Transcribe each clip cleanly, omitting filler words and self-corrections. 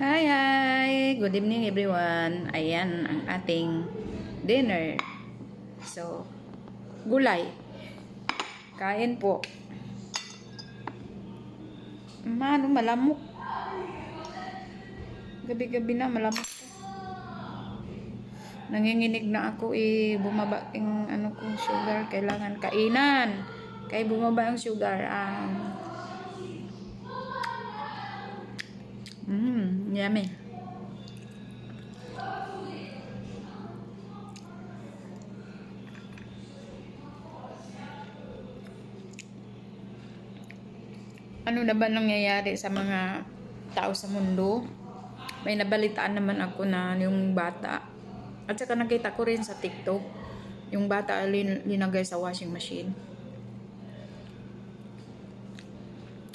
Hi, hi! Good evening everyone. Ayan ang ating dinner. So, gulay. Kain po. Mano, malamok. Gabi-gabi na malamok. Nanginginig na ako bumaba yung sugar. Kailangan kainan. Kaya bumaba ang sugar. Yummy. Ano na ba nangyayari sa mga tao sa mundo? May nabalitaan naman ako na yung bata. At saka nakita ko rin sa TikTok, yung bata linagay sa washing machine.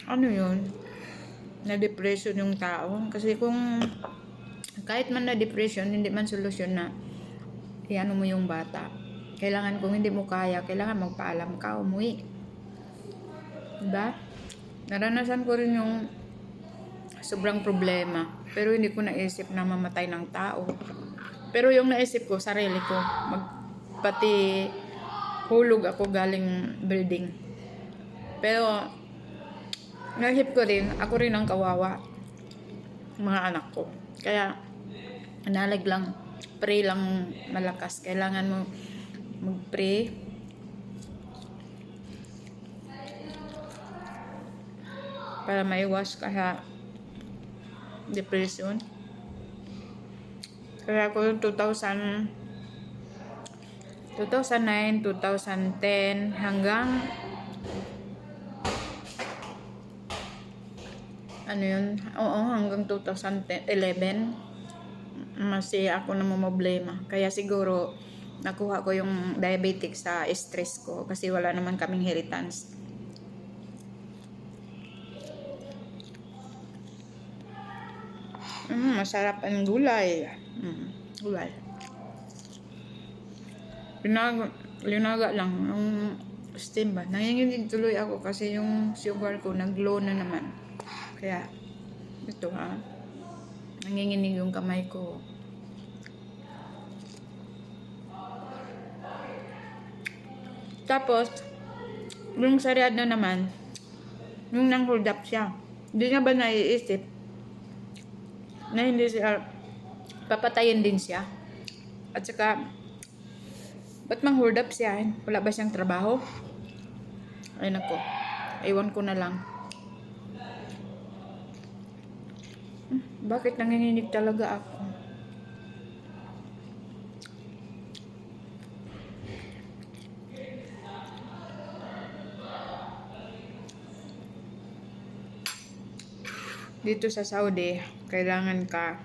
Ano yun? Na-depression yung tao. Kasi kung kahit man na-depression, hindi man solusyon na iano mo yung bata. Kailangan kung hindi mo kaya, kailangan magpaalam ka, umuwi. Diba? Naranasan ko rin yung sobrang problema. Pero hindi ko naisip na mamatay ng tao. Pero yung naisip ko, sarili ko. Pati hulog ako galing building. Pero naisip ko rin, ako rin ang kawawa. Mga anak ko. Kaya, analag lang. Pray lang malakas. Kailangan mo mag-pray. Para maiwas ka sa depression. Kaya ako 2009, 2010 hanggang hanggang 2011 masih ako namumblema. Kaya siguro nakuha ko yung diabetic sa stress ko kasi wala naman kaming inheritance. Masarap ang gulay. Gulay. Linaga lang yung steam ba. Nanginginig tuloy ako kasi yung sugar ko nag-low na naman. Kaya ito nanginginig yung kamay ko. Tapos yung sa Riyadh na naman, yung nang-hold up siya. Hindi nga ba naiisip na hindi siya papatayin din siya? At saka ba't mang-hold up siya? Wala ba siyang trabaho? Ay nako, ewan ko na lang. Bakit nanginginig talaga ako? Dito sa Saudi, kailangan ka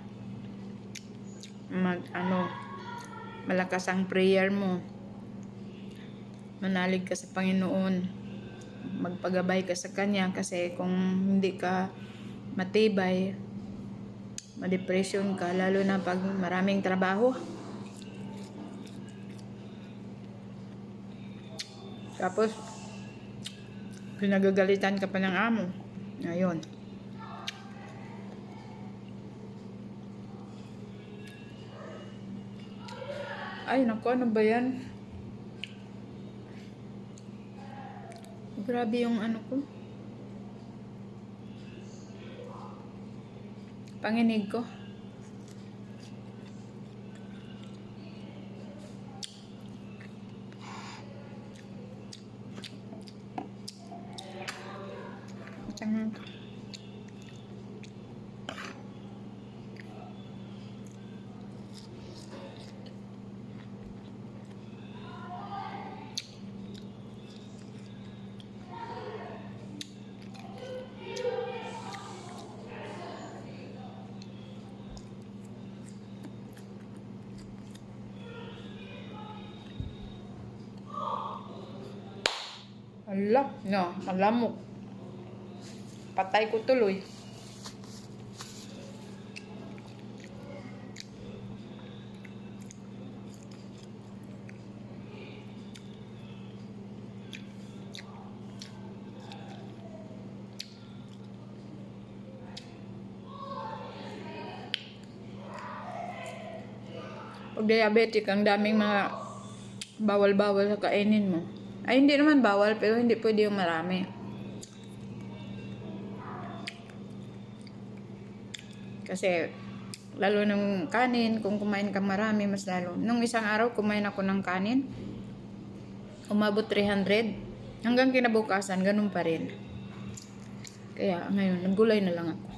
malakas ang prayer mo. Manalig ka sa Panginoon. Magpagabay ka sa Kanya kasi kung hindi ka matibay, ma-depression ka, lalo na pag maraming trabaho. Tapos, pinagagalitan ka pa ng amo. Ayun. Ay, naku, ano ba yan? Grabe yung ko. Panginig ko. Ala, no, malamok. Patay ko tuloy. Pag diabetic, ang daming mga bawal-bawal sa kainin mo. Ay, hindi naman bawal, pero hindi pwede yung marami. Kasi, lalo ng kanin, kung kumain ka marami, mas lalo. Nung isang araw, kumain ako ng kanin, umabot 300. Hanggang kinabukasan, ganun pa rin. Kaya, ngayon, naggulay na lang ako.